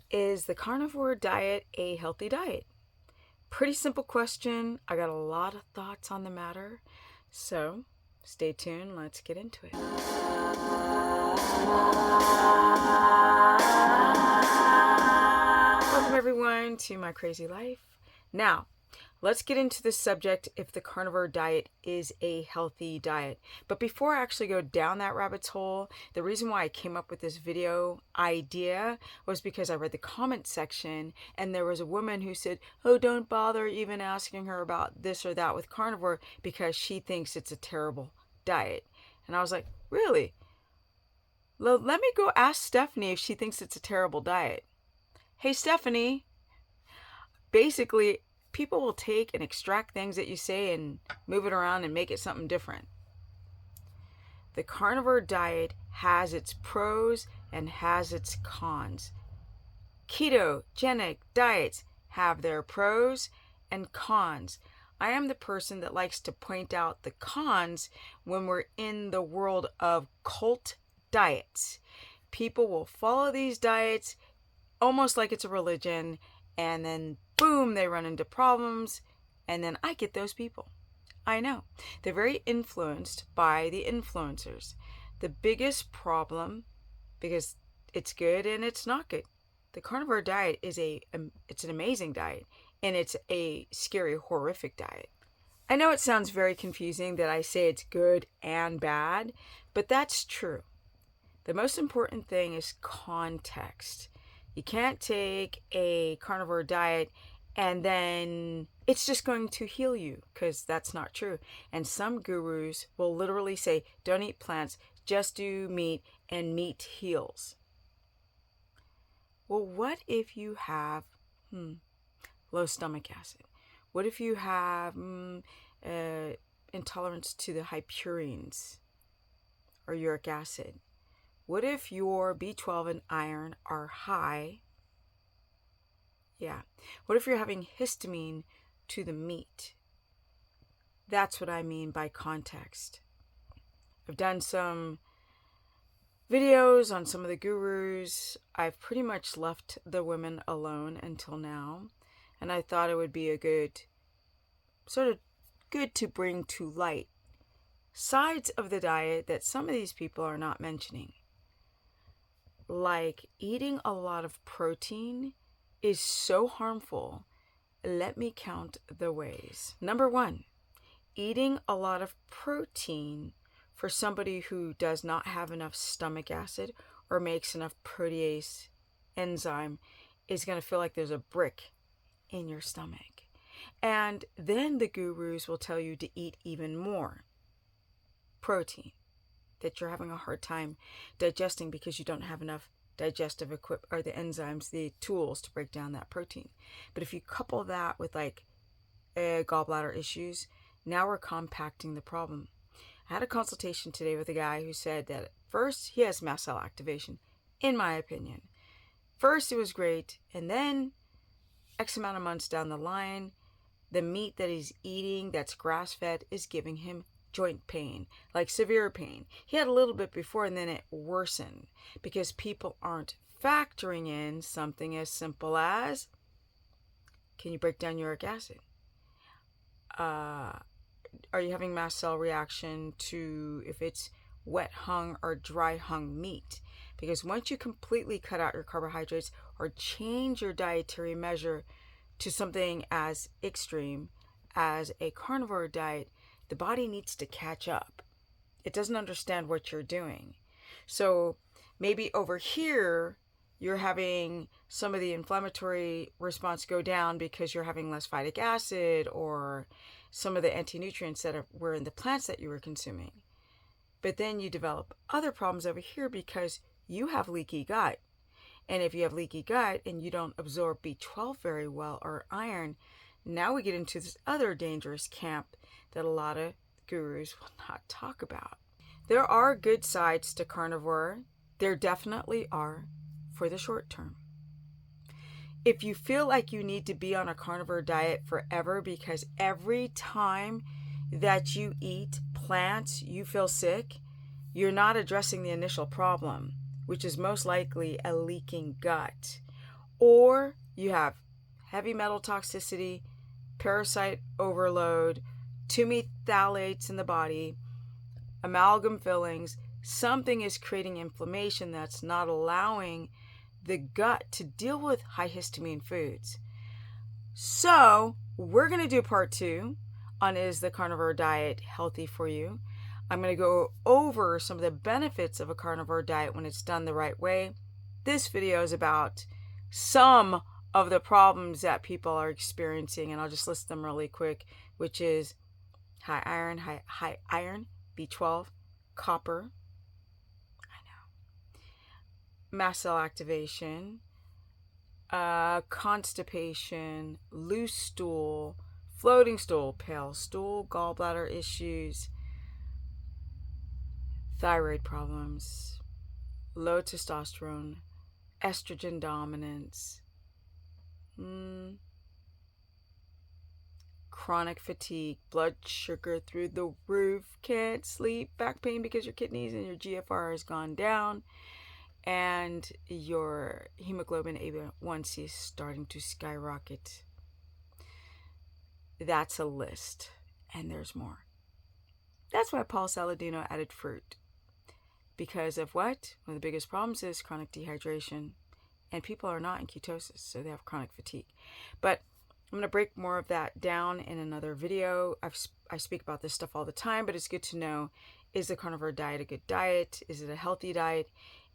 Is the carnivore diet a healthy diet? Pretty simple question. I got a lot of thoughts on the matter. So stay tuned. Let's get into it. Welcome, everyone, to my crazy life. Now, let's get into the subject if the carnivore diet is a healthy diet. But before I actually go down that rabbit's hole, the reason why I came up with this video idea was because I read the comment section and there was a woman who said, oh, don't bother even asking her about this or that with carnivore because she thinks it's a terrible diet. And I was like, really? Let me go ask Stephanie if she thinks it's a terrible diet. Hey, Stephanie. Basically, people will take and extract things that you say and move it around and make it something different. The carnivore diet has its pros and has its cons. Ketogenic diets have their pros and cons. I am the person that likes to point out the cons when we're in the world of cult diets. People will follow these diets almost like it's a religion, and then boom, they run into problems, and then I get those people. I know. They're very influenced by the influencers. The biggest problem, because it's good and it's not good. The carnivore diet is it's an amazing diet, and it's a scary, horrific diet. I know it sounds very confusing that I say it's good and bad, but that's true. The most important thing is context. You can't take a carnivore diet and then it's just going to heal you, because that's not true. And some gurus will literally say, don't eat plants, just do meat, and meat heals. Well, what if you have low stomach acid? What if you have intolerance to the high purines or uric acid? What if your B12 and iron are high? Yeah. What if you're having histamine to the meat? That's what I mean by context. I've done some videos on some of the gurus. I've pretty much left the women alone until now. And I thought it would be a good to bring to light sides of the diet that some of these people are not mentioning. Like eating a lot of protein is so harmful. Let me count the ways. Number 1, eating a lot of protein for somebody who does not have enough stomach acid or makes enough protease enzyme is going to feel like there's a brick in your stomach. And then the gurus will tell you to eat even more protein that you're having a hard time digesting because you don't have enough digestive or the enzymes, the tools to break down that protein. But if you couple that with like gallbladder issues, now we're compacting the problem. I had a consultation today with a guy who said that first he has mast cell activation, in my opinion. First it was great, and then X amount of months down the line, the meat that he's eating that's grass-fed is giving him joint pain, like severe pain. He had a little bit before and then it worsened because people aren't factoring in something as simple as, can you break down uric acid? Are you having mast cell reaction to if it's wet hung or dry hung meat? Because once you completely cut out your carbohydrates or change your dietary measure to something as extreme as a carnivore diet, the body needs to catch up. It doesn't understand what you're doing. So maybe over here, you're having some of the inflammatory response go down because you're having less phytic acid or some of the anti-nutrients that were in the plants that you were consuming. But then you develop other problems over here because you have leaky gut. And if you have leaky gut and you don't absorb B12 very well or iron, now we get into this other dangerous camp that a lot of gurus will not talk about. There are good sides to carnivore. There definitely are for the short term. If you feel like you need to be on a carnivore diet forever because every time that you eat plants you feel sick, you're not addressing the initial problem, which is most likely a leaking gut or you have heavy metal toxicity, parasite overload, too many phthalates in the body, amalgam fillings. Something is creating inflammation that's not allowing the gut to deal with high histamine foods. So we're going to do part 2 on is the carnivore diet healthy for you. I'm going to go over some of the benefits of a carnivore diet when it's done the right way. This video is about some of the problems that people are experiencing, and I'll just list them really quick, which is high iron, B12, copper, mast cell activation, constipation, loose stool, floating stool, pale stool, gallbladder issues, thyroid problems, low testosterone, estrogen dominance, chronic fatigue, blood sugar through the roof, can't sleep, back pain because your kidneys and your GFR has gone down, and your hemoglobin A1C is starting to skyrocket. That's a list, and there's more. That's why Paul Saladino added fruit. Because of what? One of the biggest problems is chronic dehydration, and people are not in ketosis, so they have chronic fatigue. But I'm going to break more of that down in another video. I speak about this stuff all the time, but it's good to know, is the carnivore diet a good diet? Is it a healthy diet?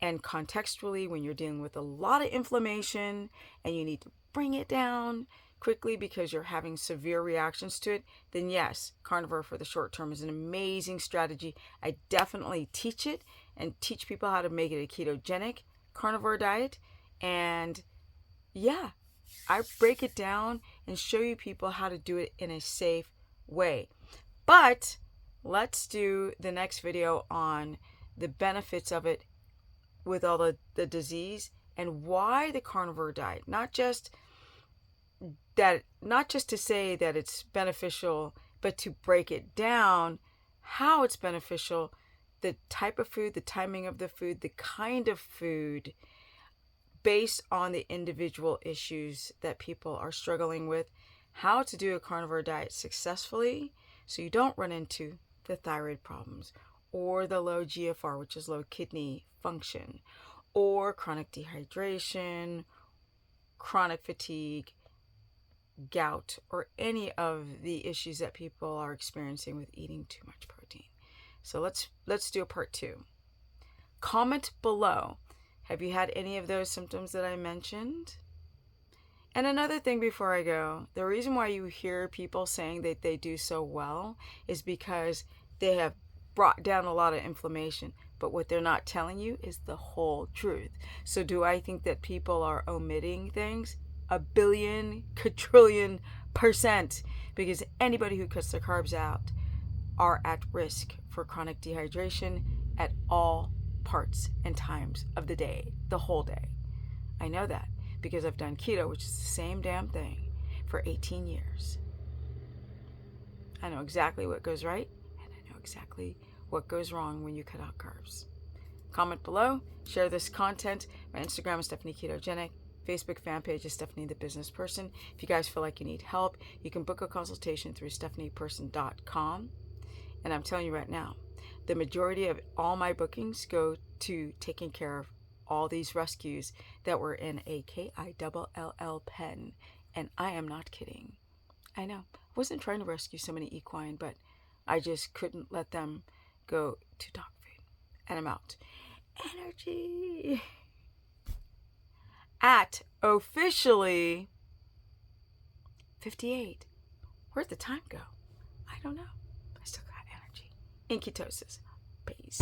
And contextually, when you're dealing with a lot of inflammation and you need to bring it down quickly because you're having severe reactions to it, then yes, carnivore for the short term is an amazing strategy. I definitely teach it and teach people how to make it a ketogenic carnivore diet. And yeah, I break it down and show you people how to do it in a safe way. But let's do the next video on the benefits of it with all the disease and why the carnivore diet. Not just to say that it's beneficial, but to break it down, how it's beneficial, the type of food, the timing of the food, the kind of food, based on the individual issues that people are struggling with, how to do a carnivore diet successfully so you don't run into the thyroid problems or the low GFR, which is low kidney function, or chronic dehydration, chronic fatigue, gout, or any of the issues that people are experiencing with eating too much protein. So let's do a part 2. Comment below. Have you had any of those symptoms that I mentioned? And another thing before I go, the reason why you hear people saying that they do so well is because they have brought down a lot of inflammation. But what they're not telling you is the whole truth. So do I think that people are omitting things? 1,000,000,000, quadrillion %. Because anybody who cuts their carbs out are at risk for chronic dehydration at all parts and times of the day, the whole day. I know that because I've done keto, which is the same damn thing, for 18 years. I know exactly what goes right, and I know exactly what goes wrong when you cut out carbs. Comment below, share this content. My Instagram is Stephanie Ketogenic. Facebook fan page is Stephanie the Business Person. If you guys feel like you need help, you can book a consultation through stephanieperson.com. And I'm telling you right now, the majority of all my bookings go to taking care of all these rescues that were in a KILL pen. And I am not kidding. I know. I wasn't trying to rescue so many equine, but I just couldn't let them go to dog food. And I'm out. Energy. At officially 58. Where'd the time go? I don't know. I still got energy. In ketosis. Peace.